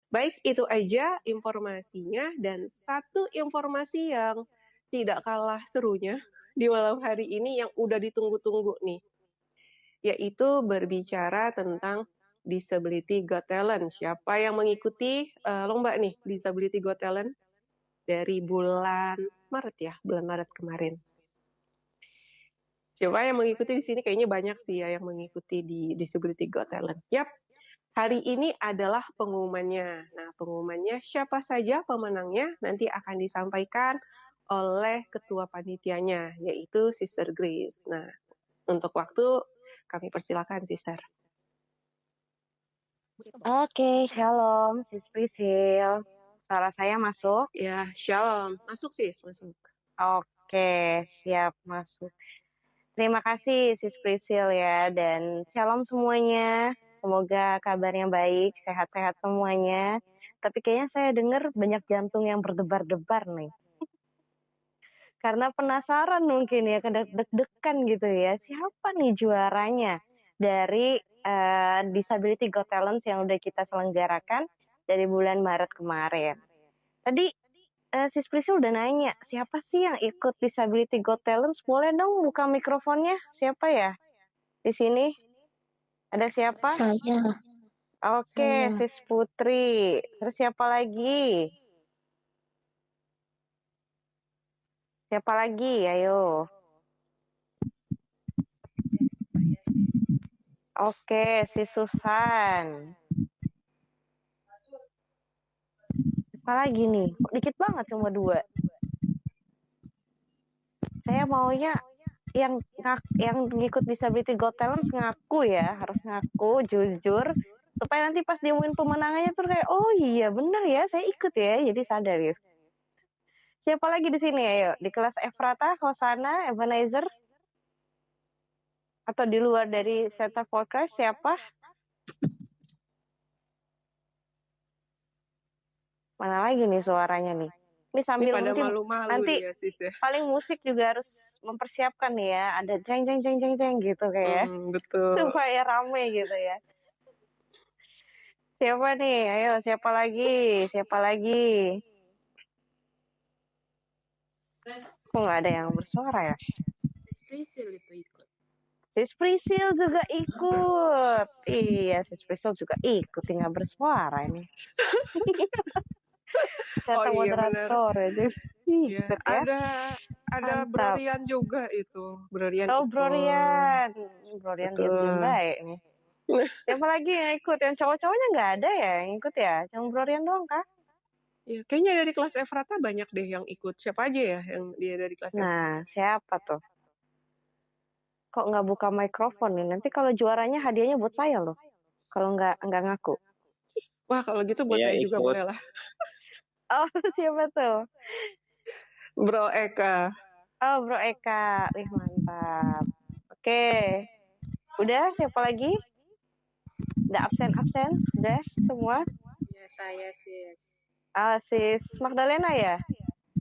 Baik itu aja informasinya, dan satu informasi yang tidak kalah serunya di malam hari ini yang udah ditunggu-tunggu nih, yaitu berbicara tentang Disability Got Talent. Siapa yang mengikuti lomba nih Disability Got Talent dari bulan Maret ya, bulan Maret kemarin. Siapa yang mengikuti di sini? Kayaknya banyak sih ya yang mengikuti di Disability Got Talent. Yap, hari ini adalah pengumumannya. Nah, pengumumannya siapa saja pemenangnya nanti akan disampaikan oleh ketua panitianya, yaitu Sister Grace. Nah, untuk waktu kami persilakan, Sister. Oke, shalom, Sis Prisil. Suara saya masuk? Ya, shalom. Masuk, Sis, masuk. Oke, siap masuk. Terima kasih Sis Prisil ya, dan shalom semuanya. Semoga kabarnya baik, sehat-sehat semuanya. Tapi kayaknya saya dengar banyak jantung yang berdebar-debar nih. Karena penasaran mungkin ya, deg-degan gitu ya. Siapa nih juaranya dari Disability Got Talent yang udah kita selenggarakan dari bulan Maret kemarin. Tadi Sis Priscil udah nanya, siapa sih yang ikut Disability Got Talent? Boleh dong buka mikrofonnya. Siapa ya di sini? Ada siapa? Saya. Oke, Saya. Sis Putri. Terus siapa lagi? Siapa lagi? Ayo. Oke, Sis Susan. Siapa lagi nih? Kok dikit banget cuma 2. Saya maunya yang ngikut Disability Got Talent ngaku ya, harus ngaku jujur supaya nanti pas diumumin pemenangannya tuh kayak oh iya bener ya saya ikut ya, jadi sadar ya. Siapa lagi di sini ayo? Di kelas Efrata, Hosana, Ebenezer? Atau di luar dari Center for Christ siapa? Mana lagi nih suaranya nih? Ini sambil pada nanti malu-malu ya, Sis ya. Paling musik juga harus mempersiapkan nih ya, ada jeng jeng jeng jeng jeng gitu kayak betul. supaya rame gitu ya. Siapa nih? Ayo, siapa lagi? Siapa lagi? Kok nggak ada yang bersuara ya? Sis Prisil itu ikut. Sis Prisil juga ikut. Iya, Sis Prisil juga ikut, tinggal bersuara ini. Kata iya, moderator itu. Ya, Ikut ya. ada Brorian juga itu. Brorian Oh, ikut. Brorian diam-diam baik nih. Siapa lagi yang ikut? Yang cowok-cowoknya nggak ada ya yang ikut ya? Cuma Brorian doang kah? Ya, kayaknya dari kelas Efrata banyak deh yang ikut. Siapa aja ya yang dia dari kelas Efrata? Nah, siapa tuh? Kok nggak buka mikrofon nih? Nanti kalau juaranya hadiahnya buat saya loh. Kalau nggak ngaku. Wah, kalau gitu buat saya juga boleh lah. Oh, siapa tuh? Bro Eka. Oh, Bro Eka. Wih, mantap. Oke. Udah, siapa lagi? Udah absen-absen? Udah semua? Ya, saya, Sis. Sis Magdalena ya?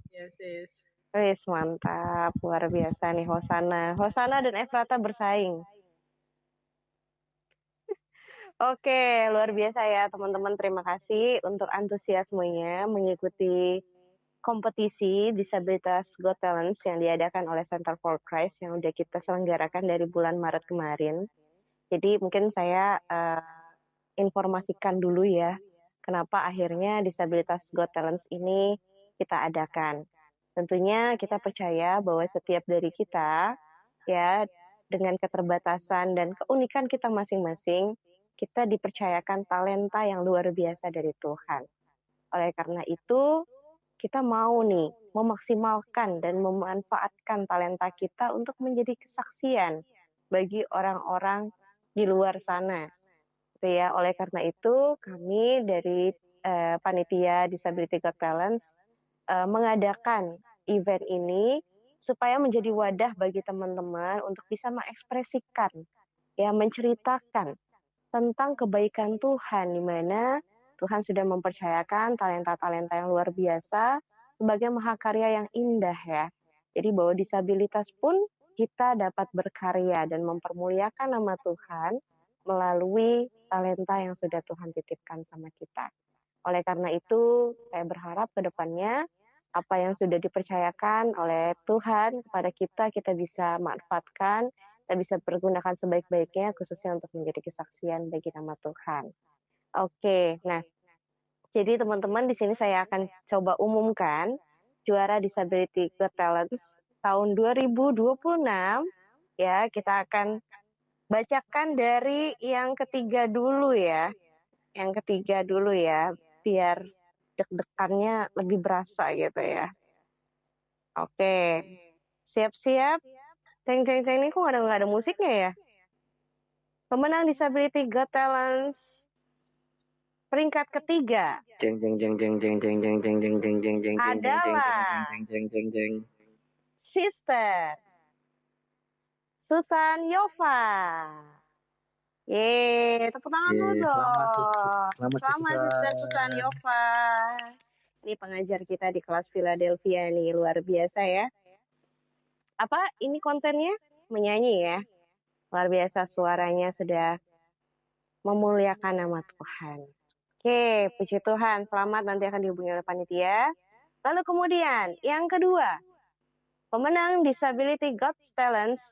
Ya, Sis. Wih, mantap. Luar biasa nih Hosana. Hosana dan Efrata bersaing. Oke, luar biasa ya teman-teman. Terima kasih untuk antusiasmenya mengikuti kompetisi Disabilitas Got Talent yang diadakan oleh Center for Christ yang udah kita selenggarakan dari bulan Maret kemarin. Jadi mungkin saya informasikan dulu ya, kenapa akhirnya Disabilitas Got Talent ini kita adakan. Tentunya kita percaya bahwa setiap dari kita ya dengan keterbatasan dan keunikan kita masing-masing, kita dipercayakan talenta yang luar biasa dari Tuhan. Oleh karena itu, kita mau nih memaksimalkan dan memanfaatkan talenta kita untuk menjadi kesaksian bagi orang-orang di luar sana. Gitu ya. Oleh karena itu, kami dari Panitia Disability Got Talent mengadakan event ini supaya menjadi wadah bagi teman-teman untuk bisa mengekspresikan, ya menceritakan tentang kebaikan Tuhan, di mana Tuhan sudah mempercayakan talenta-talenta yang luar biasa sebagai mahakarya yang indah ya. Jadi bahwa disabilitas pun kita dapat berkarya dan mempermuliakan nama Tuhan melalui talenta yang sudah Tuhan titipkan sama kita. Oleh karena itu, saya berharap ke depannya apa yang sudah dipercayakan oleh Tuhan kepada kita, kita bisa manfaatkan, kita bisa pergunakan sebaik-baiknya khususnya untuk menjadi kesaksian bagi nama Tuhan. Oke, nah jadi teman-teman di sini saya akan coba umumkan juara Disability Got Talents tahun 2026 ya. Kita akan bacakan dari yang ketiga dulu ya. Yang ketiga dulu ya, biar deg-degannya lebih berasa gitu ya. Oke, siap-siap. Ceng-ceng-ceng ini kok nggak ada musiknya ya? Pemenang Disability Got Talents peringkat ketiga Jeng jeng jeng jeng jeng jeng jeng jeng jeng jeng jeng jeng adalah jeng jeng jeng jeng. Sister Susan Yova. Yeay, tepuk tangan dulu dong. Selamat Sister Susan Yova. Ini pengajar kita di kelas Philadelphia nih, luar biasa ya. Apa ini kontennya? Menyanyi ya. Luar biasa, suaranya sudah memuliakan nama Tuhan. Oke, puji Tuhan. Selamat, nanti akan dihubungi oleh panitia. Lalu kemudian, yang kedua, pemenang Disability Got Talents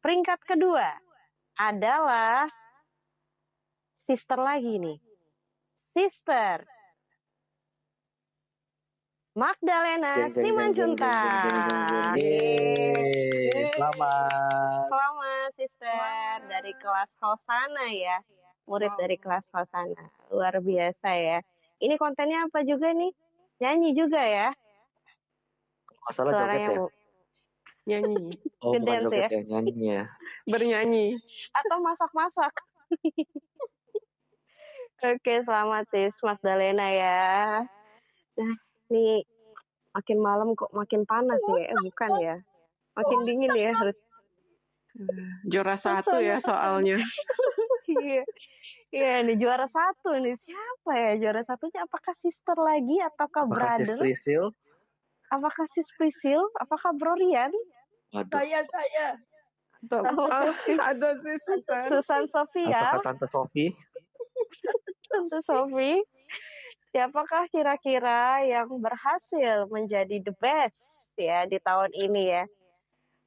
peringkat kedua adalah Sister lagi nih. Sister Magdalena Simanjuntak. Selamat Sister dari kelas Hosana ya. Murid dari kelas Hosana. Luar biasa ya. Ini kontennya apa juga nih? Nyanyi juga ya. Masalah joget ya? Nyanyi. Oh, bukan joget ya, nyanyi ya. Bernyanyi. Atau masak-masak. Oke, selamat sis Magdalena ya. Nah, nih makin malam kok makin panas ya? Bukan ya? Makin dingin ya harus. Juara 1 ya soalnya. Iya nih juara 1 nih. Siapa ya juara 1-nya? Apakah Sister lagi ataukah Brother? Apakah Sis Prisil? Apakah Bro Rian? Saya. Ada Sis Susan Sofia. Apakah Tante Sofi? Tante Sofi. Siapakah kira-kira yang berhasil menjadi the best ya di tahun ini ya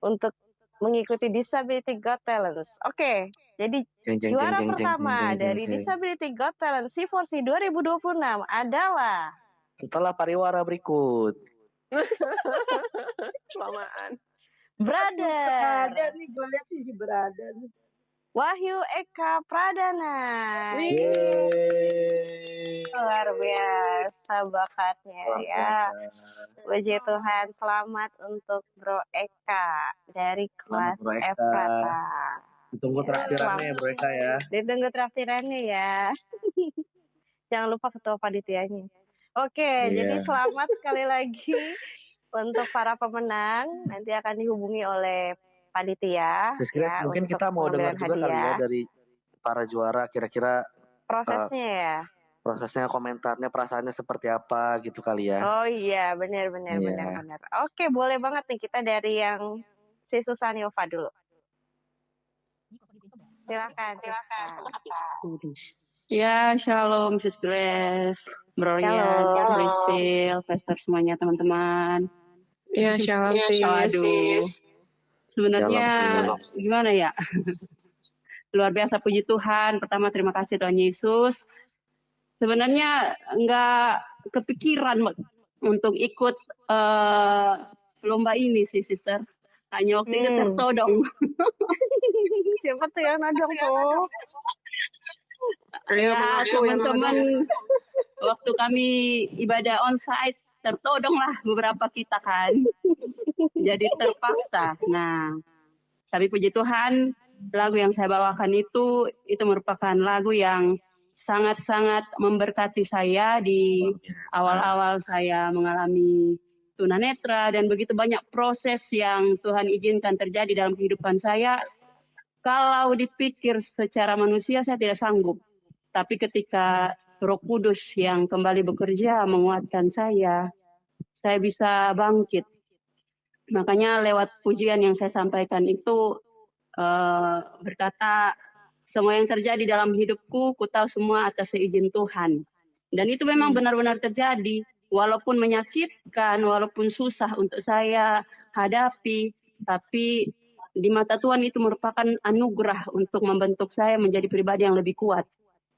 untuk mengikuti Disability Got Talents? Oke, jadi juara pertama dari Disability Got Talents C4C 2026 adalah setelah pariwara berikut. Kelamaan. Brother. Ada nih, gue lihat sih si Brother. Wahyu Eka Pradana. Luar biasa bakatnya ya. Puji Tuhan, selamat untuk Bro Eka dari kelas Efrata. Ditunggu traktirannya ya Bro Eka ya. Ditunggu traktirannya ya. Jangan lupa ketua panitianya. Oke, jadi selamat sekali lagi untuk para pemenang. Nanti akan dihubungi oleh panitia. Ya, mungkin kita mau dengar juga kali ya dari para juara kira-kira prosesnya ya. Prosesnya, komentarnya, perasaannya seperti apa gitu kali ya. Oh iya, benar. Oke, boleh banget nih kita dari yang si Susan Yova dulu. Silakan. Ya, shalom Sis Grace, Bro Rian, Priscil, Pastor semuanya teman-teman. Ya, shalom sis. Aduh, sebenarnya gimana ya? Luar biasa, puji Tuhan. Pertama terima kasih Tuhan Yesus. Sebenarnya nggak kepikiran untuk ikut lomba ini sih, Sister. Hanya waktu itu tertodong. Siapa tuh yang nodong tuh? Ya, teman-teman, waktu kami ibadah onsite, tertodonglah beberapa kita kan. Jadi terpaksa. Nah, tapi puji Tuhan, lagu yang saya bawakan itu merupakan lagu yang sangat-sangat memberkati saya di awal-awal saya mengalami tunanetra dan begitu banyak proses yang Tuhan izinkan terjadi dalam kehidupan saya. Kalau dipikir secara manusia saya tidak sanggup. Tapi ketika Roh Kudus yang kembali bekerja menguatkan saya bisa bangkit. Makanya lewat pujian yang saya sampaikan itu berkata, semua yang terjadi dalam hidupku, ku tahu semua atas izin Tuhan. Dan itu memang benar-benar terjadi. Walaupun menyakitkan, walaupun susah untuk saya hadapi, tapi di mata Tuhan itu merupakan anugerah untuk membentuk saya menjadi pribadi yang lebih kuat.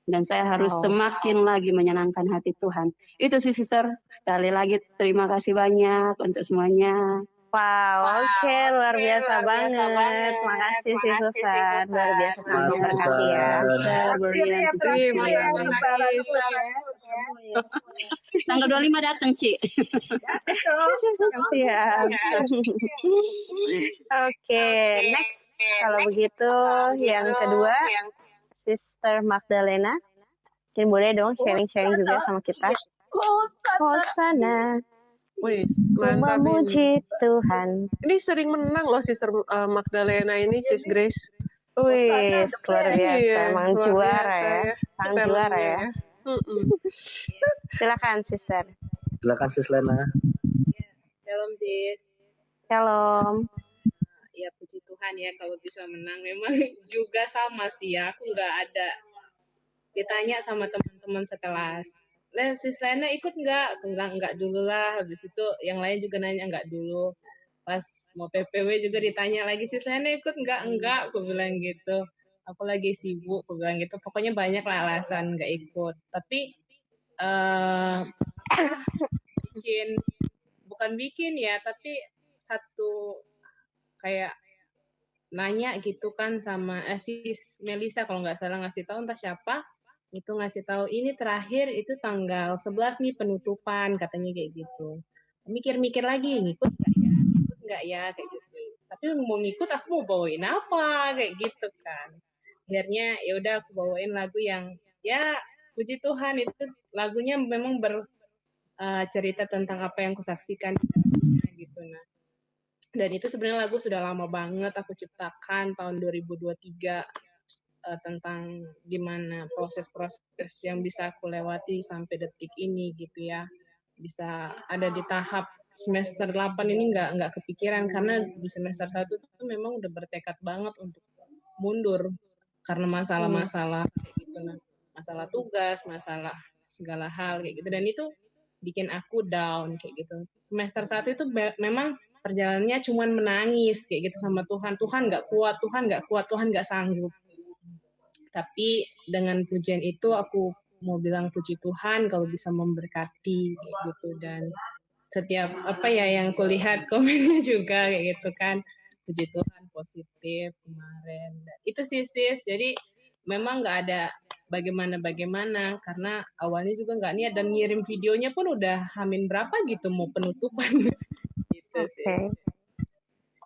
Dan saya harus semakin lagi menyenangkan hati Tuhan. Itu sih, Sister. Sekali lagi terima kasih banyak untuk semuanya. Wow, oke, luar biasa banget. Makasih sih Susan, luar biasa sangat memberkati ya. Sister Berian, Terima kasih. Tanggal 25 datang, Ci. Siap. Oke, next. Kalau begitu, yang kedua, Sister Magdalena. Mungkin boleh dong sharing-sharing juga sama kita. Hosana. Wih, Ku mantap ini. memuji Tuhan. Ini sering menang loh Sister Magdalena ini, Sis Grace. Wih, luar biasa. Iya, Emang luar juara biasa ya. Sang juara ya. Silakan, Sister. Silakan Sis Lena. Shalom sis. Shalom. Ya puji Tuhan ya kalau bisa menang. Memang juga sama sih ya. Aku nggak ada ditanya sama teman-teman sekelas. Sis Lena ikut nggak? Aku bilang nggak dulu lah. Habis itu yang lain juga nanya nggak dulu. Pas mau PPW juga ditanya lagi, Sis Lena ikut nggak? Enggak, aku bilang gitu. Aku lagi sibuk, aku bilang gitu. Pokoknya banyak lah alasan nggak ikut. Tapi bukan bikin ya, tapi satu kayak nanya gitu kan sama Sis Melisa kalau nggak salah ngasih tahu entah siapa itu ngasih tahu ini terakhir itu tanggal 11 nih penutupan katanya kayak gitu. Mikir-mikir lagi ngikut nggak ya kayak gitu. Tapi mau ngikut aku mau bawain apa kayak gitu kan. Akhirnya ya udah aku bawain lagu yang ya puji Tuhan itu lagunya memang cerita tentang apa yang kusaksikan gitu. Nah, dan itu sebenarnya lagu sudah lama banget aku ciptakan tahun 2023 tentang gimana proses-proses yang bisa aku lewati sampai detik ini gitu ya. Bisa ada di tahap semester 8 ini nggak kepikiran karena di semester 1 itu memang udah bertekad banget untuk mundur karena masalah-masalah kayak gitu. Nah, masalah tugas, masalah segala hal kayak gitu dan itu bikin aku down kayak gitu. Semester 1 itu memang perjalanannya cuman menangis kayak gitu sama Tuhan. Tuhan nggak kuat, Tuhan nggak sanggup. Tapi dengan pujian itu aku mau bilang puji Tuhan kalau bisa memberkati kayak gitu dan setiap apa ya yang kulihat komennya juga kayak gitu kan puji Tuhan positif kemarin. Itu sih sis. Jadi memang nggak ada bagaimana karena awalnya juga nggak niat dan ngirim videonya pun udah hamin berapa gitu mau penutupan gitu sih.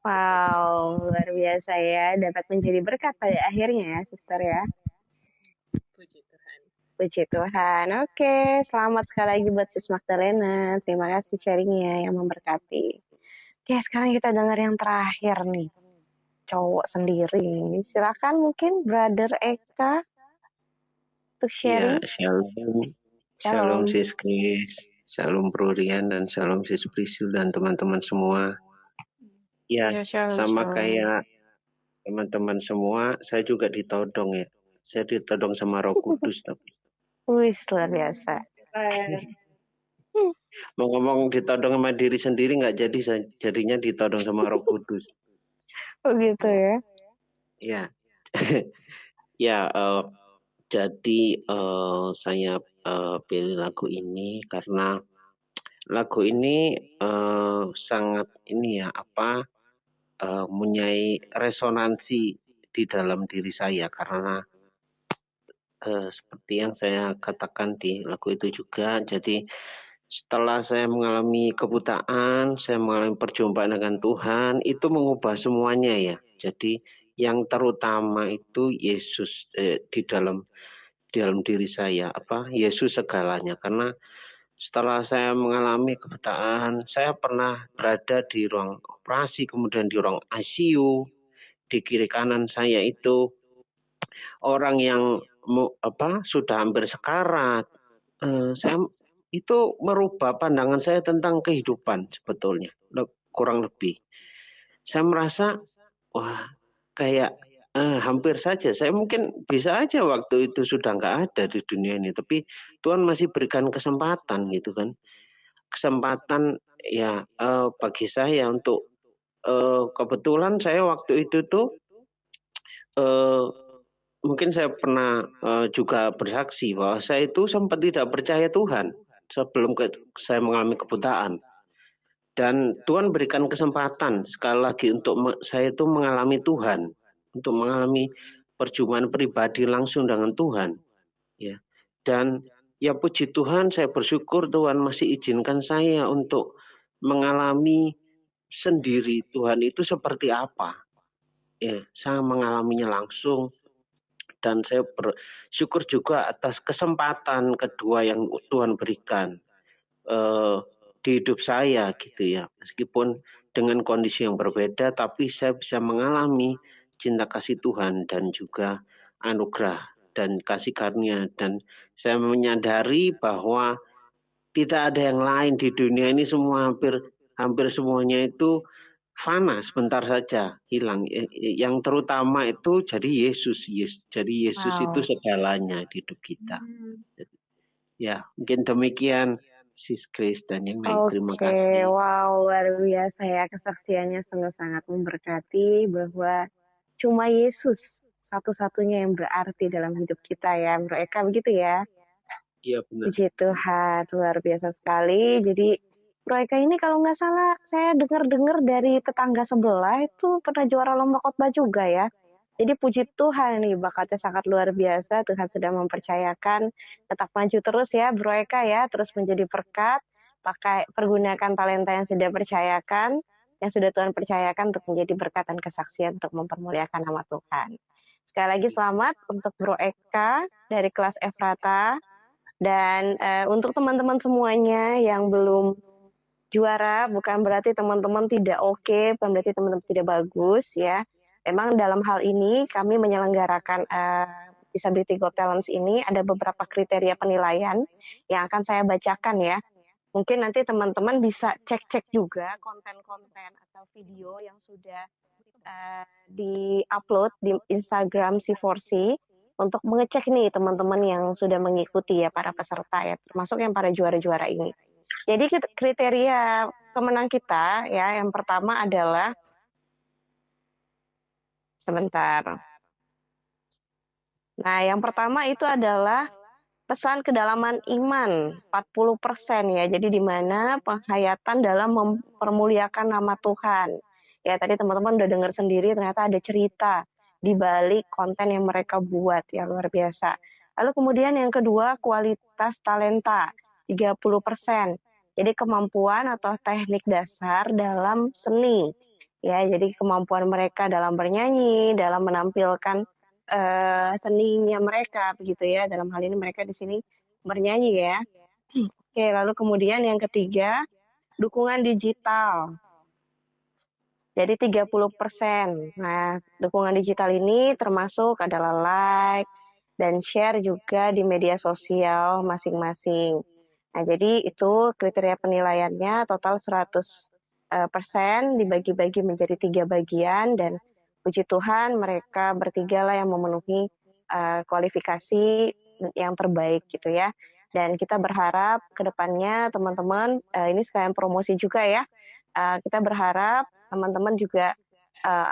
Wow, luar biasa ya. Dapat menjadi berkat pada akhirnya ya, Sister ya. Puji Tuhan. Puji Tuhan. Oke, selamat sekali lagi buat Sis Magdalena. Terima kasih sharingnya yang memberkati. Oke, sekarang kita dengar yang terakhir nih. Cowok sendiri. Silakan mungkin Brother Eka untuk sharing. Ya, shalom Sis Grace, shalom Bro Rian dan shalom Sis Prisil dan teman-teman semua. Ya, sama kayak teman-teman semua, saya juga ditodong ya. Saya ditodong sama Roh Kudus tapi. Wih, luar biasa. Mau ngomong ditodong sama diri sendiri nggak jadi, jadinya ditodong sama Roh Kudus. Oh gitu ya? Ya, ya. Jadi saya pilih lagu ini karena lagu ini sangat ini ya mempunyai resonansi di dalam diri saya karena seperti yang saya katakan di lagu itu juga. Jadi setelah saya mengalami kebutaan, saya mengalami perjumpaan dengan Tuhan, itu mengubah semuanya ya. Jadi yang terutama itu Yesus di dalam diri saya, Yesus segalanya. Karena setelah saya mengalami kebutaan, saya pernah berada di ruang operasi, kemudian di ruang ICU. Di kiri kanan saya itu orang yang sudah hampir sekarat. Saya itu merubah pandangan saya tentang kehidupan sebetulnya, kurang lebih. Saya merasa, wah, kayak hampir saja. Saya mungkin bisa aja waktu itu sudah nggak ada di dunia ini, tapi Tuhan masih berikan kesempatan gitu kan. Kesempatan ya bagi saya untuk kebetulan saya waktu itu tuh mungkin saya pernah juga bersaksi bahwa saya itu sempat tidak percaya Tuhan sebelum saya mengalami kebutaan. Dan Tuhan berikan kesempatan sekali lagi untuk saya itu mengalami Tuhan, untuk mengalami perjumpaan pribadi langsung dengan Tuhan. Ya. Dan ya puji Tuhan, saya bersyukur Tuhan masih izinkan saya untuk mengalami sendiri Tuhan itu seperti apa. Ya, saya mengalaminya langsung. Dan saya bersyukur juga atas kesempatan kedua yang Tuhan berikan di hidup saya gitu ya, meskipun dengan kondisi yang berbeda, tapi saya bisa mengalami cinta kasih Tuhan dan juga anugerah dan kasih karunia, dan saya menyadari bahwa tidak ada yang lain di dunia ini, semua hampir semuanya itu fana, sebentar saja hilang. Yang terutama itu jadi Yesus. Jadi Yesus itu segalanya di hidup kita. Ya, mungkin demikian Sis Grace dan yang lain. Terima kasih. Wow, luar biasa ya, kesaksiannya sangat-sangat memberkati bahwa cuma Yesus satu-satunya yang berarti dalam hidup kita ya, Bro Eka, begitu ya? Iya benar. Puji Tuhan, luar biasa sekali. Jadi Bro Eka ini kalau nggak salah saya dengar-dengar dari tetangga sebelah itu pernah juara lomba khotbah juga ya. Jadi puji Tuhan nih, bakatnya sangat luar biasa. Tuhan sudah mempercayakan, tetap maju terus ya Bro Eka ya, terus menjadi berkat, pergunakan talenta yang sudah percayakan, yang sudah Tuhan percayakan untuk menjadi berkat dan kesaksian untuk mempermuliakan nama Tuhan. Sekali lagi selamat untuk Bro Eka dari kelas Efrata, dan untuk teman-teman semuanya yang belum juara, bukan berarti teman-teman tidak oke, bukan berarti teman-teman tidak bagus ya. Memang dalam hal ini kami menyelenggarakan Disability Got Talents ini ada beberapa kriteria penilaian yang akan saya bacakan ya. Mungkin nanti teman-teman bisa cek-cek juga konten-konten atau video yang sudah di-upload di Instagram C4C untuk mengecek nih teman-teman yang sudah mengikuti ya, para peserta ya, termasuk yang para juara-juara ini. Jadi kriteria pemenang kita ya, yang pertama adalah Nah, yang pertama itu adalah pesan kedalaman iman 40% ya. Jadi di mana penghayatan dalam mempermuliakan nama Tuhan. Ya, tadi teman-teman udah dengar sendiri ternyata ada cerita di balik konten yang mereka buat ya, luar biasa. Lalu kemudian yang kedua, kualitas talenta 30%. Jadi kemampuan atau teknik dasar dalam seni. Ya, jadi kemampuan mereka dalam bernyanyi, dalam menampilkan seninya mereka begitu ya. Dalam hal ini mereka di sini bernyanyi ya. Oke, lalu kemudian yang ketiga, dukungan digital. Jadi 30%. Nah, dukungan digital ini termasuk adalah like dan share juga di media sosial masing-masing. Nah, jadi itu kriteria penilaiannya total 100% dibagi-bagi menjadi 3 bagian, dan puji Tuhan mereka bertiga lah yang memenuhi kualifikasi yang terbaik gitu ya. Dan kita berharap ke depannya teman-teman, ini sekalian promosi juga ya, kita berharap teman-teman juga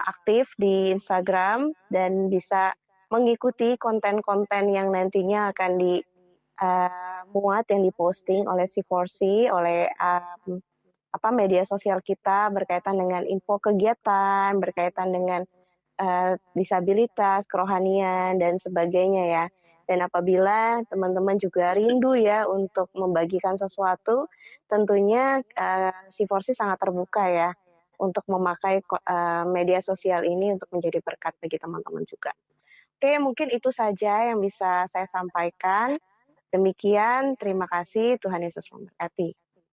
aktif di Instagram dan bisa mengikuti konten-konten yang nantinya akan dimuat yang diposting oleh C4C, oleh media sosial kita berkaitan dengan info kegiatan, berkaitan dengan disabilitas, kerohanian, dan sebagainya ya. Dan apabila teman-teman juga rindu ya untuk membagikan sesuatu, tentunya C4C sangat terbuka ya untuk memakai media sosial ini untuk menjadi berkat bagi teman-teman juga. Oke, mungkin itu saja yang bisa saya sampaikan. Demikian, terima kasih, Tuhan Yesus memberkati.